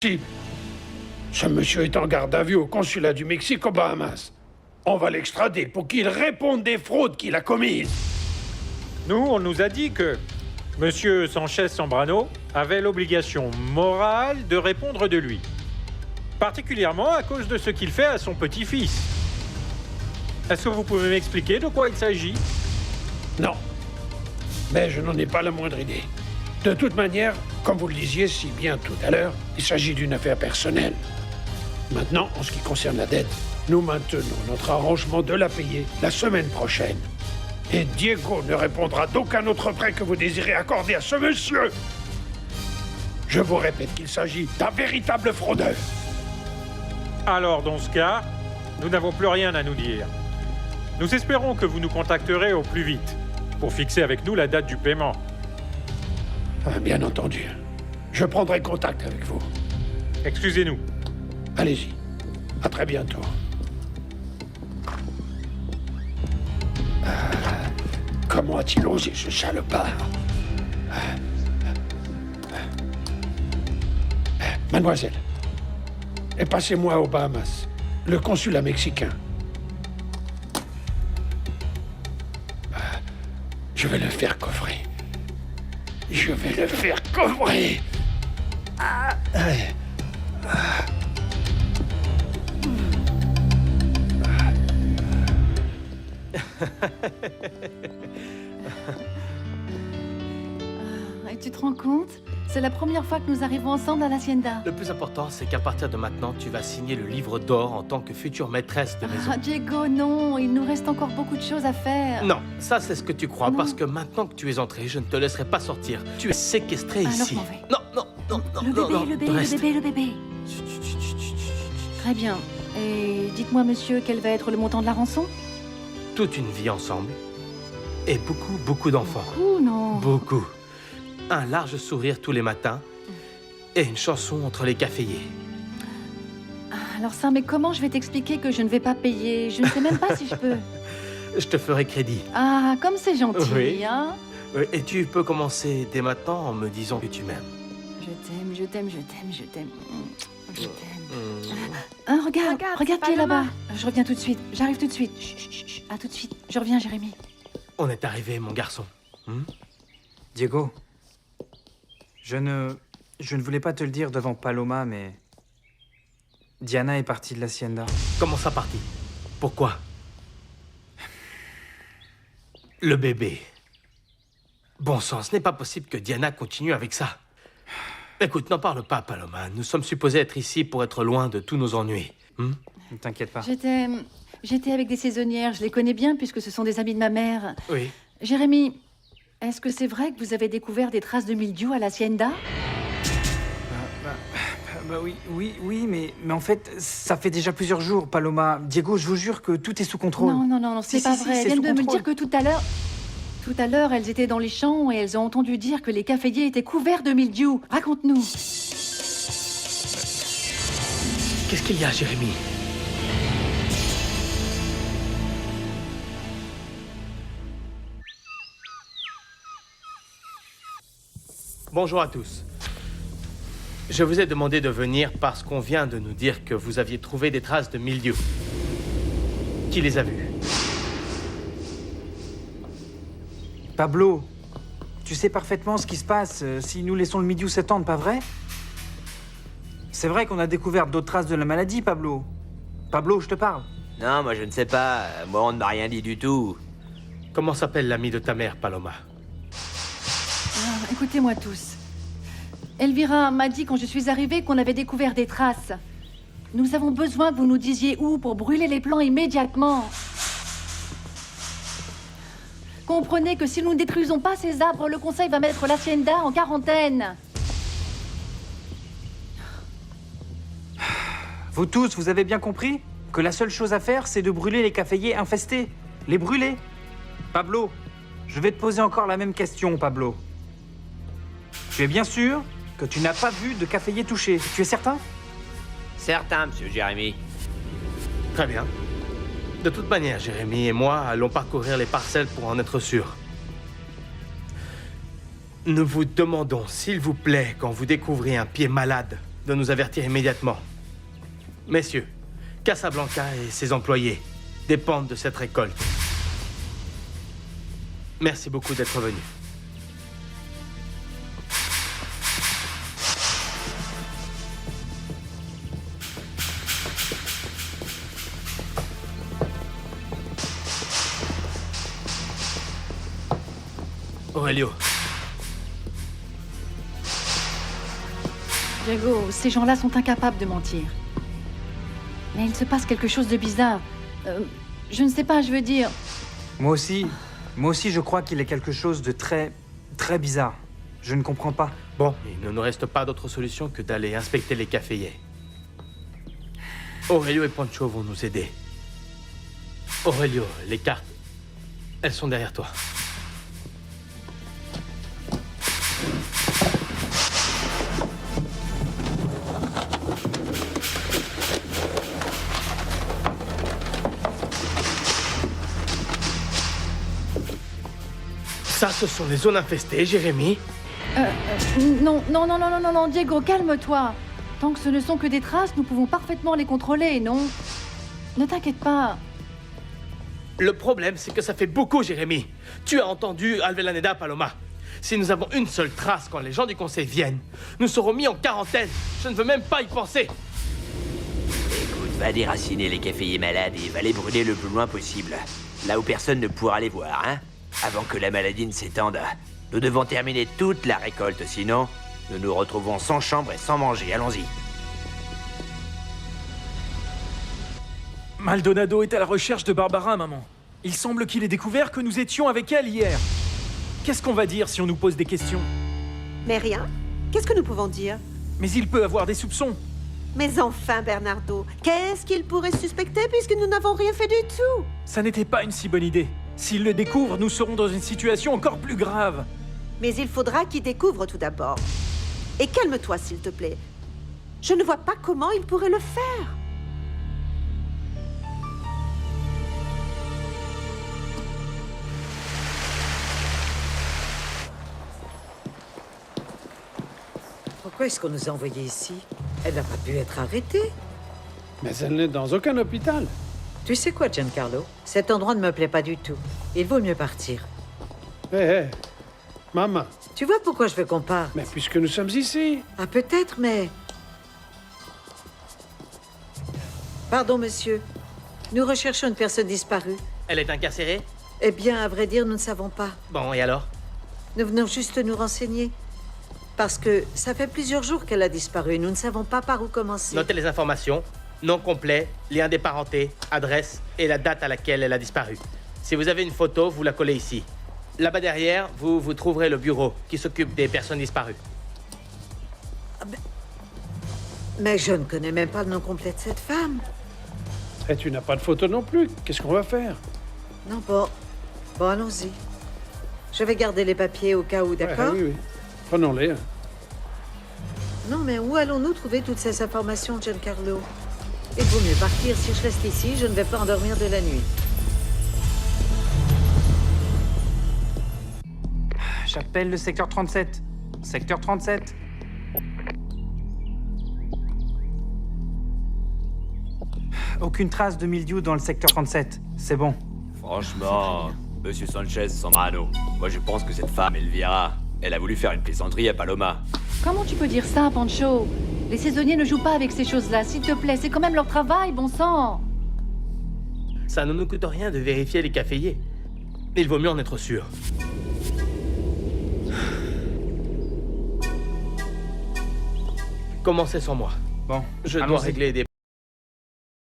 Si. Ce monsieur est en garde à vue au consulat du Mexique aux Bahamas. On va l'extrader pour qu'il réponde des fraudes qu'il a commises. Nous, on nous a dit que Monsieur Sanchez Zambrano avait l'obligation morale de répondre de lui. Particulièrement à cause de ce qu'il fait à son petit-fils. Est-ce que vous pouvez m'expliquer de quoi il s'agit? Non. Mais je n'en ai pas la moindre idée. De toute manière, comme vous le disiez si bien tout à l'heure, il s'agit d'une affaire personnelle. Maintenant, en ce qui concerne la dette, nous maintenons notre arrangement de la payer la semaine prochaine. Et Diego ne répondra d'aucun autre prêt que vous désirez accorder à ce monsieur. Je vous répète qu'il s'agit d'un véritable fraudeur. Alors, dans ce cas, nous n'avons plus rien à nous dire. Nous espérons que vous nous contacterez au plus vite pour fixer avec nous la date du paiement. Bien entendu. Je prendrai contact avec vous. Excusez-nous. Allez-y. À très bientôt. Comment a-t-il osé ce salopard? Mademoiselle, passez-moi aux Bahamas, le consulat mexicain. Je vais le faire coffrer. Je vais le faire coffrer. Et tu te rends compte? C'est la première fois que nous arrivons ensemble à l'Hacienda. Le plus important, c'est qu'à partir de maintenant, tu vas signer le livre d'or en tant que future maîtresse de maison. Ah, Diego, non, il nous reste encore beaucoup de choses à faire. Non, ça c'est ce que tu crois, Non. parce que maintenant que tu es entré, je ne te laisserai pas sortir. Tu es séquestré Alors, ici. je m'en vais. Non, non, non, non, Le non, bébé, non, le bébé, reste. le bébé, le bébé. Chut, chut, chut, chut, chut, chut. Très bien. Et dites-moi, monsieur, quel va être le montant de la rançon? Toute une vie ensemble. Et beaucoup, beaucoup d'enfants. Ouh, non. Beaucoup. Un large sourire tous les matins. Et une chanson entre les caféiers. Alors ça, mais comment je vais t'expliquer que je ne vais pas payer? Je ne sais même pas si je peux. Je te ferai crédit. Ah, comme c'est gentil, Oui. hein? Et tu peux commencer dès maintenant en me disant que tu m'aimes. Je t'aime, je t'aime, je t'aime, je t'aime. Je t'aime. Mmh. Hein, regarde c'est qui est Paloma. là-bas. Je reviens tout de suite, j'arrive tout de suite. Chut, chut, chut, chut. À tout de suite. Je reviens, Jérémy. On est arrivé, mon garçon. Diego, je ne voulais pas te le dire devant Paloma, mais Diana est partie de l'Hacienda. Comment ça parti? Pourquoi? Le bébé. Bon sang, ce n'est pas possible que Diana continue avec ça. Écoute, n'en parle pas, Paloma. Nous sommes supposés être ici pour être loin de tous nos ennuis. Ne t'inquiète pas. J'étais avec des saisonnières, je les connais bien puisque ce sont des amis de ma mère. Oui. Jérémy, est-ce que c'est vrai que vous avez découvert des traces de mildiou à l'Hacienda? Bah oui, mais en fait, ça fait déjà plusieurs jours, Paloma. Diego, je vous jure que tout est sous contrôle. Non, c'est Si, pas si, vrai. c'est Elles viennent sous de me contrôle. dire que tout à l'heure, elles étaient dans les champs et elles ont entendu dire que les caféiers étaient couverts de mildiou. Raconte-nous. Qu'est-ce qu'il y a, Jérémy? Bonjour à tous. Je vous ai demandé de venir parce qu'on vient de nous dire que vous aviez trouvé des traces de mildiou. Qui les a vues? Pablo, tu sais parfaitement ce qui se passe si nous laissons le mildiou s'étendre, pas vrai? C'est vrai qu'on a découvert d'autres traces de la maladie, Pablo. Pablo, je te parle. Non, moi je ne sais pas. Moi on ne m'a rien dit du tout. Comment s'appelle l'ami de ta mère, Paloma? Écoutez-moi tous. Elvira m'a dit quand je suis arrivée qu'on avait découvert des traces. Nous avons besoin que vous nous disiez où pour brûler les plants immédiatement. Comprenez que si nous ne détruisons pas ces arbres, le conseil va mettre l'Hacienda en quarantaine. Vous tous, vous avez bien compris que la seule chose à faire, c'est de brûler les caféiers infestés. Les brûler. Pablo, je vais te poser encore la même question, Pablo. Tu es bien sûr que tu n'as pas vu de caféier touché. Tu es certain? Certain, monsieur Jérémy. Très bien. De toute manière, Jérémy et moi allons parcourir les parcelles pour en être sûrs. Nous vous demandons, s'il vous plaît, quand vous découvrez un pied malade, de nous avertir immédiatement. Messieurs, Casablanca et ses employés dépendent de cette récolte. Merci beaucoup d'être venus. Aurelio, Diego, ces gens-là sont incapables de mentir. Mais il se passe quelque chose de bizarre. Je ne sais pas, je veux dire... Moi aussi, je crois qu'il y a quelque chose de très, très bizarre. Je ne comprends pas. bon, il ne nous reste pas d'autre solution que d'aller inspecter les caféiers. Aurelio et Pancho vont nous aider. Aurelio, les cartes, elles sont derrière toi. Ça, ce sont les zones infestées, Jérémy. Non, Diego, calme-toi. Tant que ce ne sont que des traces, nous pouvons parfaitement les contrôler, non? Ne t'inquiète pas. Le problème, c'est que ça fait beaucoup, Jérémy. Tu as entendu Avellaneda, Paloma. Si nous avons une seule trace quand les gens du conseil viennent, nous serons mis en quarantaine. Je ne veux même pas y penser. Écoute, va déraciner les caféiers malades et va les brûler le plus loin possible. Là où personne ne pourra les voir, hein? Avant que la maladie ne s'étende. Nous devons terminer toute la récolte, sinon nous nous retrouvons sans chambre et sans manger. Allons-y. Maldonado est à la recherche de Barbara, maman. Il semble qu'il ait découvert que nous étions avec elle hier. Qu'est-ce qu'on va dire si on nous pose des questions? Mais rien. Qu'est-ce que nous pouvons dire? Mais il peut avoir des soupçons. Mais enfin, Bernardo, qu'est-ce qu'il pourrait suspecter puisque nous n'avons rien fait du tout? Ça n'était pas une si bonne idée. S'il le découvre, nous serons dans une situation encore plus grave. Mais il faudra qu'il découvre tout d'abord. Et calme-toi, s'il te plaît. Je ne vois pas comment il pourrait le faire. Pourquoi est-ce qu'on nous a envoyés ici? Elle n'a pas pu être arrêtée. Mais elle n'est dans aucun hôpital. Tu sais quoi, Giancarlo? Cet endroit ne me plaît pas du tout. Il vaut mieux partir. Hé, maman, Tu vois pourquoi je veux qu'on parte? mais puisque nous sommes ici, Ah, peut-être, mais... Pardon, monsieur. Nous recherchons une personne disparue. Elle est incarcérée? Eh bien, à vrai dire, nous ne savons pas. Bon, et alors? Nous venons juste nous renseigner. Parce que ça fait plusieurs jours qu'elle a disparu. Nous ne savons pas par où commencer. Notez les informations. Nom complet, lien des parentés, adresse et la date à laquelle elle a disparu. Si vous avez une photo, vous la collez ici. Là-bas derrière, vous trouverez le bureau qui s'occupe des personnes disparues. Mais je ne connais même pas le nom complet de cette femme. et tu n'as pas de photo non plus. Qu'est-ce qu'on va faire? Non, bon. Bon, allons-y. Je vais garder les papiers au cas où, d'accord? Oui, oui. Prenons-les. Non, mais où allons-nous trouver toutes ces informations, Giancarlo? Il vaut mieux partir. Si je reste ici, je ne vais pas endormir de la nuit. J'appelle le secteur 37. Secteur 37. Aucune trace de mildiou dans le secteur 37. C'est bon. Franchement, Monsieur Sanchez Zambrano, moi je pense que cette femme, Elvira, elle a voulu faire une plaisanterie à Paloma. Comment tu peux dire ça, Pancho? Les saisonniers ne jouent pas avec ces choses-là, s'il te plaît. C'est quand même leur travail, bon sang. Ça ne nous coûte rien de vérifier les caféiers. Il vaut mieux en être sûr. Commencez sans moi. Bon, Je dois allons-y. régler des